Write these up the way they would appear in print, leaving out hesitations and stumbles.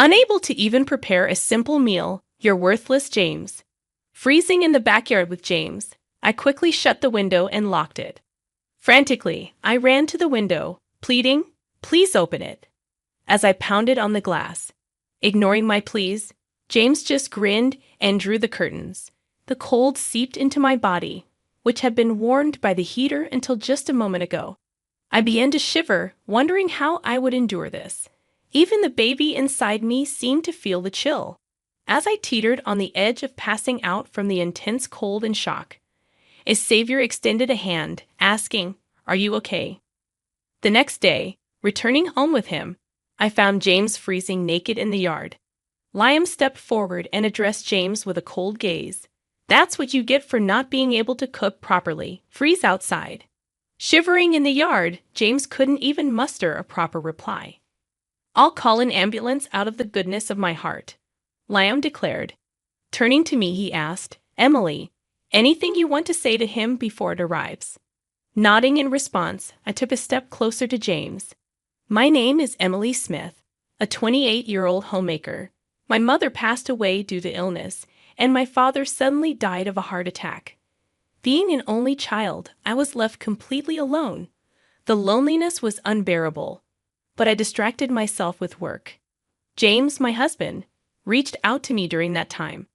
Unable to even prepare a simple meal, you're worthless, James. Freezing in the backyard with James, I quickly shut the window and locked it. Frantically, I ran to the window, pleading, "Please open it." As I pounded on the glass, ignoring my pleas, James just grinned and drew the curtains. The cold seeped into my body, which had been warmed by the heater until just a moment ago. I began to shiver, wondering how I would endure this. Even the baby inside me seemed to feel the chill. As I teetered on the edge of passing out from the intense cold and shock, a savior extended a hand, asking, "Are you okay?" The next day, returning home with him, I found James freezing naked in the yard. Liam stepped forward and addressed James with a cold gaze. "That's what you get for not being able to cook properly. Freeze outside." Shivering in the yard, James couldn't even muster a proper reply. "I'll call an ambulance out of the goodness of my heart," Liam declared. Turning to me, he asked, "Emily, anything you want to say to him before it arrives?" Nodding in response, I took a step closer to James. "My name is Emily Smith, a 28-year-old homemaker. My mother passed away due to illness, and my father suddenly died of a heart attack. Being an only child, I was left completely alone. The loneliness was unbearable, but I distracted myself with work. James, my husband, reached out to me during that time.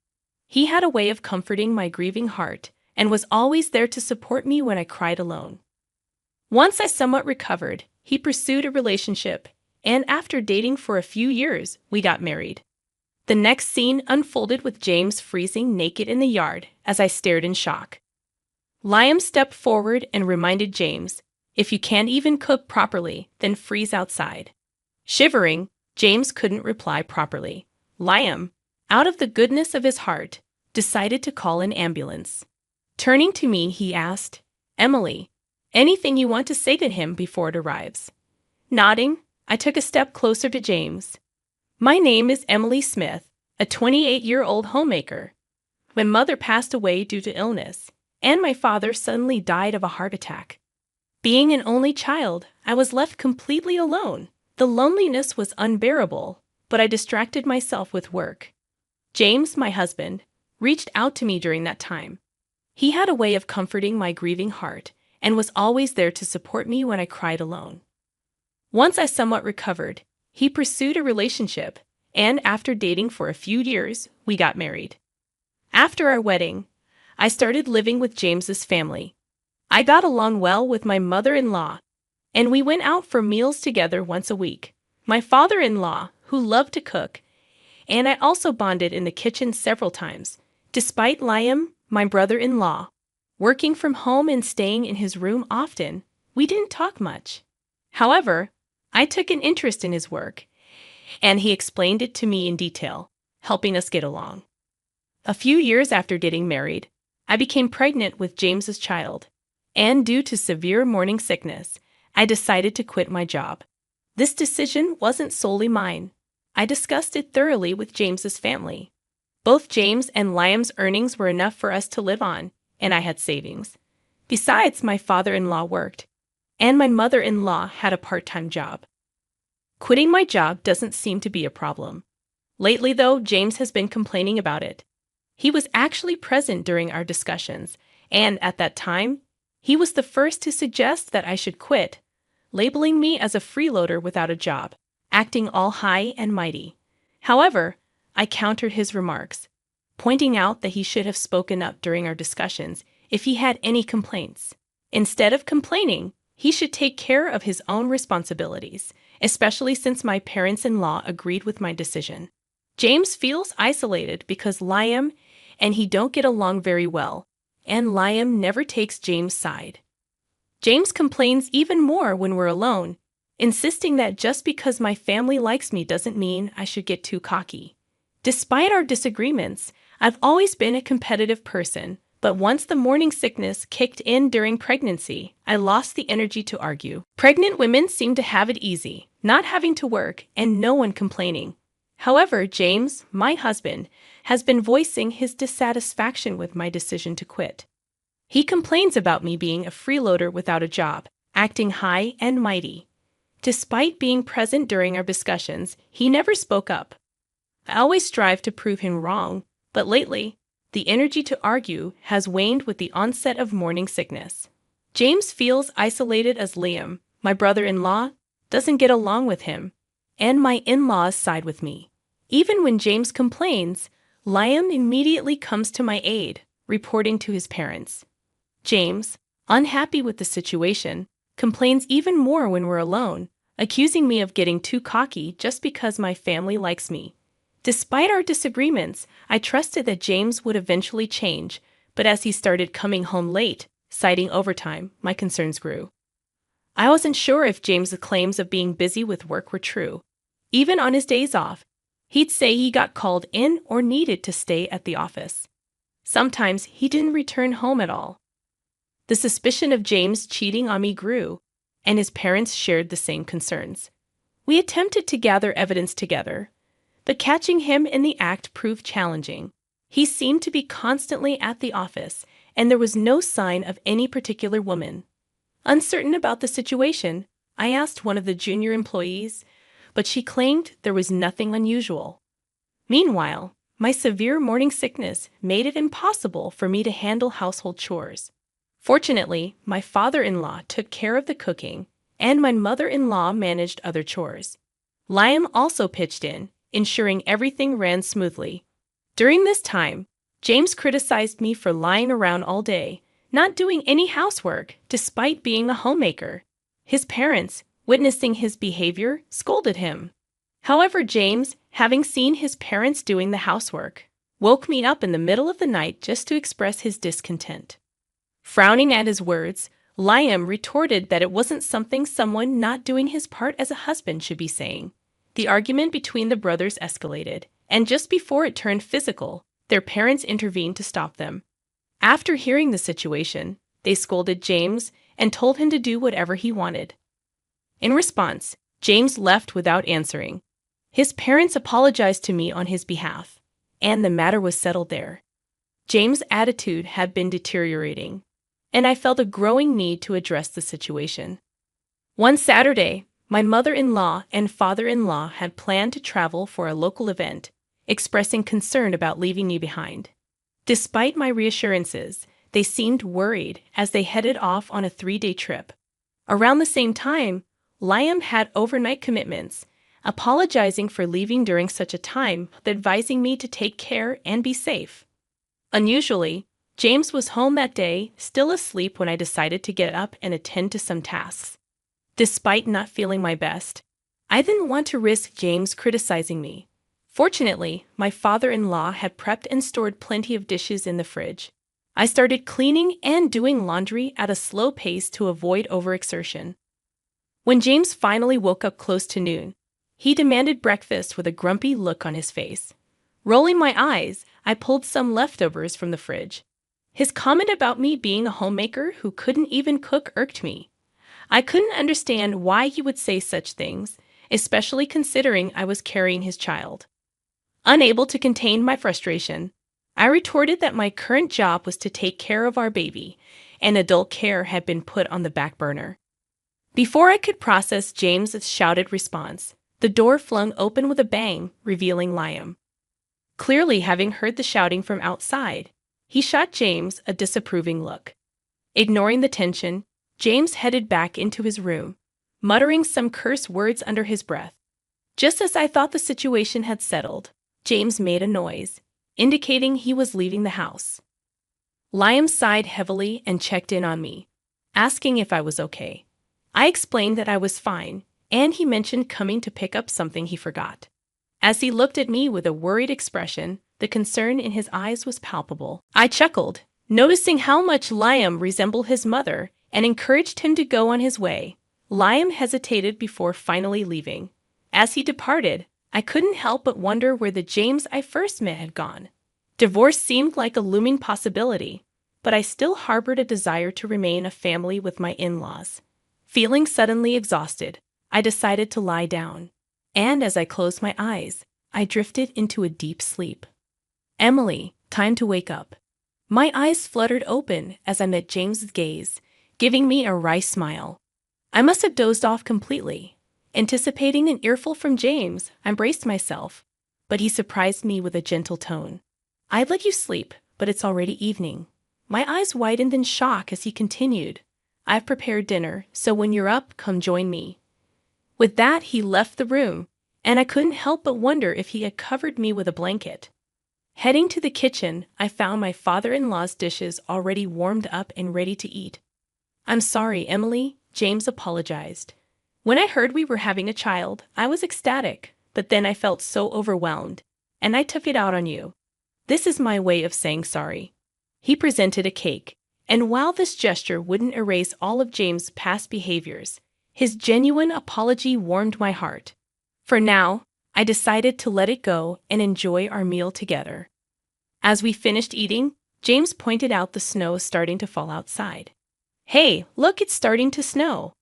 He had a way of comforting my grieving heart and was always there to support me when I cried alone. Once I somewhat recovered, he pursued a relationship, and after dating for a few years, we got married." The next scene unfolded with James freezing naked in the yard as I stared in shock. Liam stepped forward and reminded James, "If you can't even cook properly, then freeze outside." Shivering, James couldn't reply properly. Liam, out of the goodness of his heart, decided to call an ambulance. Turning to me, he asked, "Emily, anything you want to say to him before it arrives?" Nodding, I took a step closer to James. "My name is Emily Smith, a 28-year-old homemaker. My mother passed away due to illness, and my father suddenly died of a heart attack. Being an only child, I was left completely alone. The loneliness was unbearable, but I distracted myself with work. James, my husband, reached out to me during that time. He had a way of comforting my grieving heart and was always there to support me when I cried alone. Once I somewhat recovered, he pursued a relationship, and after dating for a few years, we got married. After our wedding, I started living with James's family. I got along well with my mother-in-law, and we went out for meals together once a week. My father-in-law, who loved to cook, and I also bonded in the kitchen several times. Despite Liam, my brother-in-law, working from home and staying in his room often, we didn't talk much. However, I took an interest in his work, and he explained it to me in detail, helping us get along. A few years after getting married, I became pregnant with James's child, and due to severe morning sickness, I decided to quit my job. This decision wasn't solely mine. I discussed it thoroughly with James's family. Both James and Liam's earnings were enough for us to live on, and I had savings. Besides, my father-in-law worked, and my mother-in-law had a part-time job. Quitting my job doesn't seem to be a problem. Lately, though, James has been complaining about it. He was actually present during our discussions, and at that time, he was the first to suggest that I should quit, labeling me as a freeloader without a job, acting all high and mighty. However, I countered his remarks, pointing out that he should have spoken up during our discussions if he had any complaints. Instead of complaining, he should take care of his own responsibilities, especially since my parents-in-law agreed with my decision. James feels isolated because Liam and he don't get along very well, and Liam never takes James' side. James complains even more when we're alone, insisting that just because my family likes me doesn't mean I should get too cocky. Despite our disagreements, I've always been a competitive person, but once the morning sickness kicked in during pregnancy, I lost the energy to argue. Pregnant women seem to have it easy, not having to work and no one complaining. However, James, my husband, has been voicing his dissatisfaction with my decision to quit. He complains about me being a freeloader without a job, acting high and mighty. Despite being present during our discussions, he never spoke up. I always strive to prove him wrong, but lately, the energy to argue has waned with the onset of morning sickness. James feels isolated as Liam, my brother-in-law, doesn't get along with him, and my in-laws side with me. Even when James complains, Liam immediately comes to my aid, reporting to his parents. James, unhappy with the situation, complains even more when we're alone, accusing me of getting too cocky just because my family likes me. Despite our disagreements, I trusted that James would eventually change, but as he started coming home late, citing overtime, my concerns grew. I wasn't sure if James's claims of being busy with work were true. Even on his days off, he'd say he got called in or needed to stay at the office. Sometimes he didn't return home at all. The suspicion of James cheating on me grew, and his parents shared the same concerns. We attempted to gather evidence together, but catching him in the act proved challenging. He seemed to be constantly at the office, and there was no sign of any particular woman. Uncertain about the situation, I asked one of the junior employees, but she claimed there was nothing unusual. Meanwhile, my severe morning sickness made it impossible for me to handle household chores. Fortunately, my father-in-law took care of the cooking, and my mother-in-law managed other chores. Liam also pitched in, ensuring everything ran smoothly. During this time, James criticized me for lying around all day, not doing any housework despite being a homemaker. His parents, witnessing his behavior, scolded him. However, James, having seen his parents doing the housework, woke me up in the middle of the night just to express his discontent. Frowning at his words, Liam retorted that it wasn't something someone not doing his part as a husband should be saying. The argument between the brothers escalated, and just before it turned physical, their parents intervened to stop them. After hearing the situation, they scolded James and told him to do whatever he wanted. In response, James left without answering. His parents apologized to me on his behalf, and the matter was settled there. James' attitude had been deteriorating, and I felt a growing need to address the situation. One Saturday, my mother-in-law and father-in-law had planned to travel for a local event, expressing concern about leaving me behind. Despite my reassurances, they seemed worried as they headed off on a 3-day trip. Around the same time, Liam had overnight commitments, apologizing for leaving during such a time, but advising me to take care and be safe. Unusually, James was home that day, still asleep when I decided to get up and attend to some tasks. Despite not feeling my best, I didn't want to risk James criticizing me. Fortunately, my father-in-law had prepped and stored plenty of dishes in the fridge. I started cleaning and doing laundry at a slow pace to avoid overexertion. When James finally woke up close to noon, he demanded breakfast with a grumpy look on his face. Rolling my eyes, I pulled some leftovers from the fridge. His comment about me being a homemaker who couldn't even cook irked me. I couldn't understand why he would say such things, especially considering I was carrying his child. Unable to contain my frustration, I retorted that my current job was to take care of our baby, and adult care had been put on the back burner. Before I could process James's shouted response, the door flung open with a bang, revealing Liam. Clearly having heard the shouting from outside, he shot James a disapproving look. Ignoring the tension, James headed back into his room, muttering some curse words under his breath. Just as I thought the situation had settled, James made a noise, indicating he was leaving the house. Liam sighed heavily and checked in on me, asking if I was okay. I explained that I was fine, and he mentioned coming to pick up something he forgot. As he looked at me with a worried expression, the concern in his eyes was palpable. I chuckled, noticing how much Liam resembled his mother, and encouraged him to go on his way. Liam hesitated before finally leaving. As he departed, I couldn't help but wonder where the James I first met had gone. Divorce seemed like a looming possibility, but I still harbored a desire to remain a family with my in-laws. Feeling suddenly exhausted, I decided to lie down, and as I closed my eyes, I drifted into a deep sleep. Emily, time to wake up. My eyes fluttered open as I met James's gaze, giving me a wry smile. I must have dozed off completely. Anticipating an earful from James, I braced myself, but he surprised me with a gentle tone. "I'd let you sleep, but it's already evening." My eyes widened in shock as he continued. "I've prepared dinner, so when you're up, come join me." With that, he left the room, and I couldn't help but wonder if he had covered me with a blanket. Heading to the kitchen, I found my father-in-law's dishes already warmed up and ready to eat. "I'm sorry, Emily," James apologized. "When I heard we were having a child, I was ecstatic, but then I felt so overwhelmed, and I took it out on you. This is my way of saying sorry." He presented a cake, and while this gesture wouldn't erase all of James' past behaviors, his genuine apology warmed my heart. For now, I decided to let it go and enjoy our meal together. As we finished eating, James pointed out the snow starting to fall outside. "Hey, look, it's starting to snow."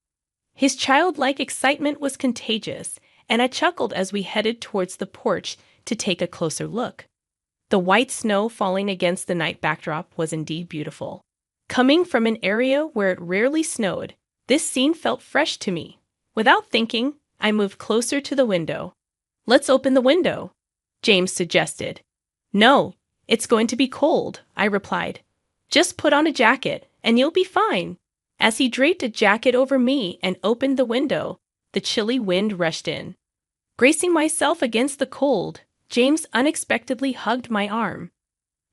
His childlike excitement was contagious, and I chuckled as we headed towards the porch to take a closer look. The white snow falling against the night backdrop was indeed beautiful. Coming from an area where it rarely snowed, this scene felt fresh to me. Without thinking, I moved closer to the window. "Let's open the window," James suggested. "No, it's going to be cold," I replied. "Just put on a jacket, and you'll be fine." As he draped a jacket over me and opened the window, the chilly wind rushed in. Bracing myself against the cold, James unexpectedly hugged my arm.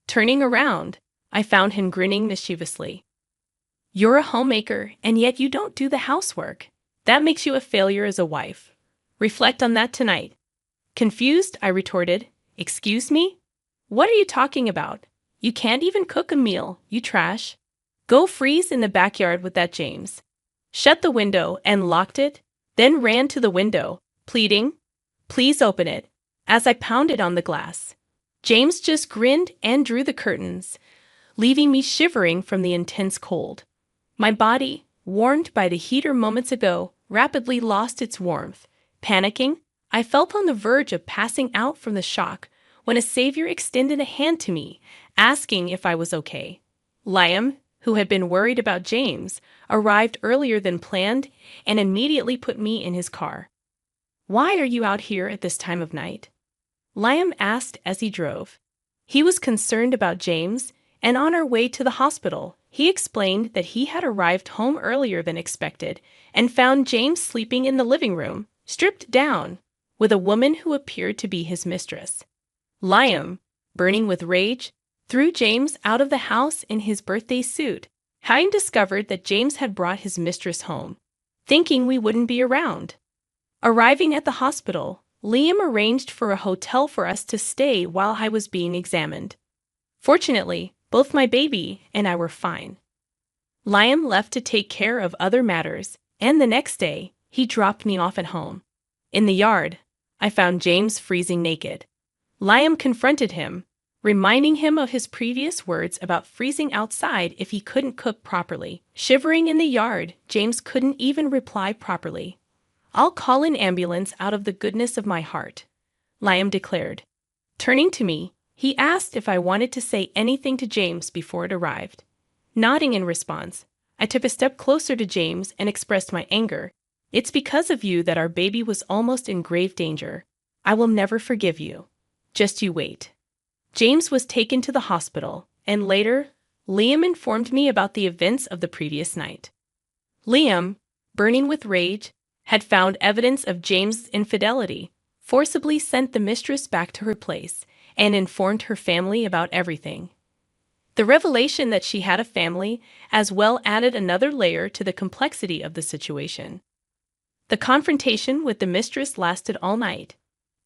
Turning around, I found him grinning mischievously. "You're a homemaker, and yet you don't do the housework. That makes you a failure as a wife. Reflect on that tonight." Confused, I retorted, "Excuse me? What are you talking about? You can't even cook a meal, you trash." "Go freeze in the backyard with that, James." Shut the window and locked it, then ran to the window, pleading, "Please open it," as I pounded on the glass. James just grinned and drew the curtains, leaving me shivering from the intense cold. My body, warmed by the heater moments ago, rapidly lost its warmth. Panicking, I felt on the verge of passing out from the shock when a savior extended a hand to me, asking if I was okay. Liam, who had been worried about James, arrived earlier than planned and immediately put me in his car. "Why are you out here at this time of night?" Liam asked as he drove. He was concerned about James, and on our way to the hospital, he explained that he had arrived home earlier than expected and found James sleeping in the living room, stripped down, with a woman who appeared to be his mistress. Liam, burning with rage, threw James out of the house in his birthday suit, having discovered that James had brought his mistress home, thinking we wouldn't be around. Arriving at the hospital, Liam arranged for a hotel for us to stay while I was being examined. Fortunately, both my baby and I were fine. Liam left to take care of other matters, and the next day, he dropped me off at home. In the yard, I found James freezing naked. Liam confronted him, reminding him of his previous words about freezing outside if he couldn't cook properly. Shivering in the yard, James couldn't even reply properly. "I'll call an ambulance out of the goodness of my heart," Liam declared. Turning to me, he asked if I wanted to say anything to James before it arrived. Nodding in response, I took a step closer to James and expressed my anger. "It's because of you that our baby was almost in grave danger. I will never forgive you. Just you wait." James was taken to the hospital, and later, Liam informed me about the events of the previous night. Liam, burning with rage, had found evidence of James' infidelity, forcibly sent the mistress back to her place, and informed her family about everything. The revelation that she had a family as well added another layer to the complexity of the situation. The confrontation with the mistress lasted all night,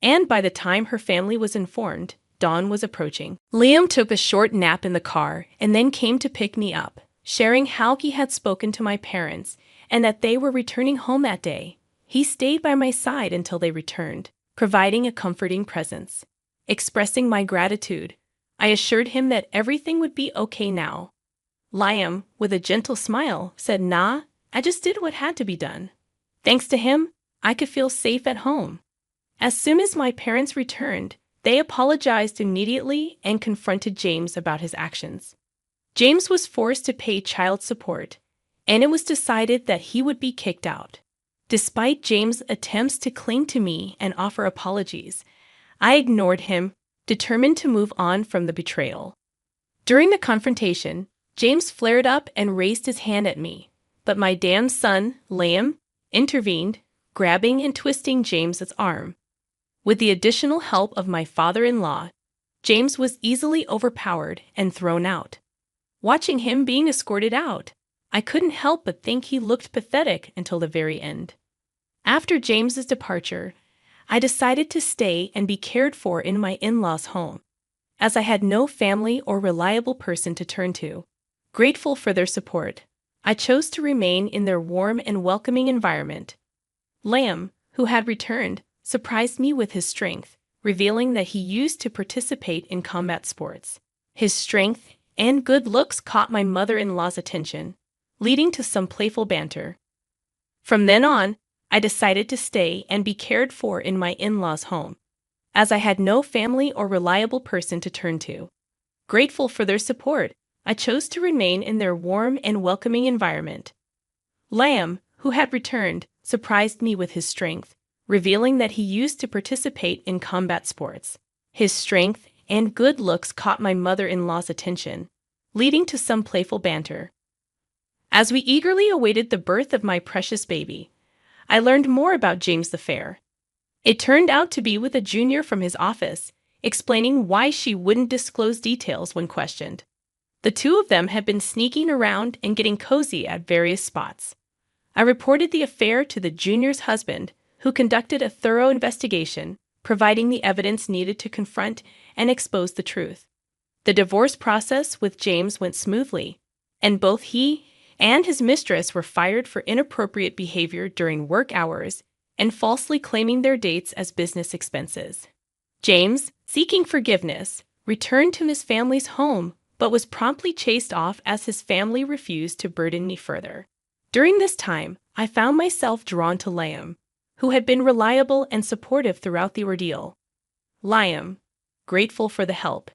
and by the time her family was informed, dawn was approaching. Liam took a short nap in the car and then came to pick me up, sharing how he had spoken to my parents and that they were returning home that day. He stayed by my side until they returned, providing a comforting presence. Expressing my gratitude, I assured him that everything would be okay now. Liam, with a gentle smile, said, "Nah, I just did what had to be done." Thanks to him, I could feel safe at home. As soon as my parents returned, they apologized immediately and confronted James about his actions. James was forced to pay child support, and it was decided that he would be kicked out. Despite James' attempts to cling to me and offer apologies, I ignored him, determined to move on from the betrayal. During the confrontation, James flared up and raised his hand at me, but my damn son, Liam, intervened, grabbing and twisting James's arm. With the additional help of my father-in-law, James was easily overpowered and thrown out. Watching him being escorted out, I couldn't help but think he looked pathetic until the very end. After James's departure, I decided to stay and be cared for in my in-laws' home, as I had no family or reliable person to turn to. Grateful for their support, I chose to remain in their warm and welcoming environment. Liam, who had returned, surprised me with his strength, revealing that he used to participate in combat sports. His strength and good looks caught my mother-in-law's attention, leading to some playful banter. From then on, I decided to stay and be cared for in my in-laws' home, as I had no family or reliable person to turn to. Grateful for their support, I chose to remain in their warm and welcoming environment. Liam, who had returned, surprised me with his strength, revealing that he used to participate in combat sports. His strength and good looks caught my mother-in-law's attention, leading to some playful banter. As we eagerly awaited the birth of my precious baby, I learned more about James the Fair. It turned out to be with a junior from his office, explaining why she wouldn't disclose details when questioned. The two of them had been sneaking around and getting cozy at various spots. I reported the affair to the junior's husband, who conducted a thorough investigation, providing the evidence needed to confront and expose the truth. The divorce process with James went smoothly, and both he and his mistress were fired for inappropriate behavior during work hours and falsely claiming their dates as business expenses. James, seeking forgiveness, returned to his family's home but was promptly chased off as his family refused to burden me further. During this time, I found myself drawn to Liam, who had been reliable and supportive throughout the ordeal. Liam, grateful for the help,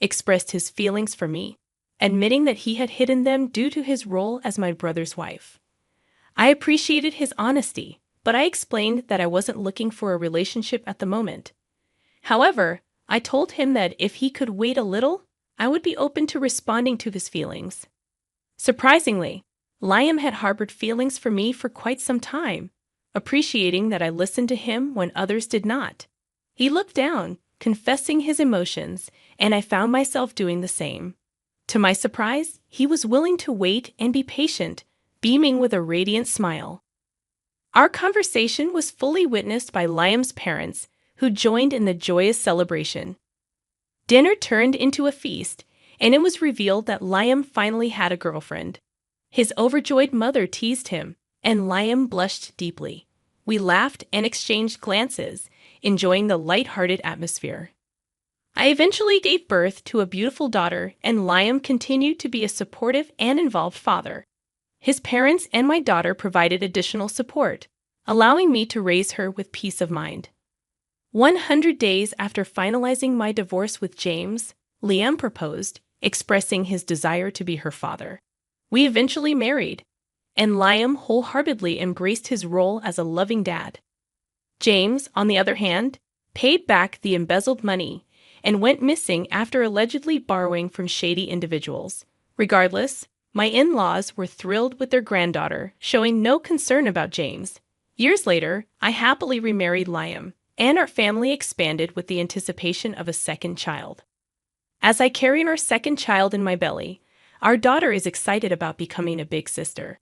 expressed his feelings for me, admitting that he had hidden them due to his role as my brother's wife. I appreciated his honesty, but I explained that I wasn't looking for a relationship at the moment. However, I told him that if he could wait a little, I would be open to responding to his feelings. Surprisingly, Liam had harbored feelings for me for quite some time, appreciating that I listened to him when others did not. He looked down, confessing his emotions, and I found myself doing the same. To my surprise, he was willing to wait and be patient, beaming with a radiant smile. Our conversation was fully witnessed by Liam's parents, who joined in the joyous celebration. Dinner turned into a feast, and it was revealed that Liam finally had a girlfriend. His overjoyed mother teased him, and Liam blushed deeply. We laughed and exchanged glances, enjoying the light-hearted atmosphere. I eventually gave birth to a beautiful daughter, and Liam continued to be a supportive and involved father. His parents and my daughter provided additional support, allowing me to raise her with peace of mind. 100 days after finalizing my divorce with James, Liam proposed, expressing his desire to be her father. We eventually married, and Liam wholeheartedly embraced his role as a loving dad. James, on the other hand, paid back the embezzled money and went missing after allegedly borrowing from shady individuals. Regardless, my in-laws were thrilled with their granddaughter, showing no concern about James. Years later, I happily remarried Liam, and our family expanded with the anticipation of a second child. As I carry our second child in my belly, our daughter is excited about becoming a big sister.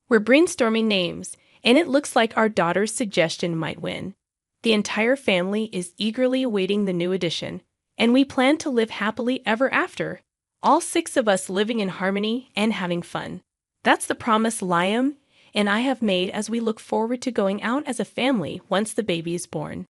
We're brainstorming names, and it looks like our daughter's suggestion might win. The entire family is eagerly awaiting the new addition, and we plan to live happily ever after, all 6 of us living in harmony and having fun. That's the promise Liam and I have made as we look forward to going out as a family once the baby is born.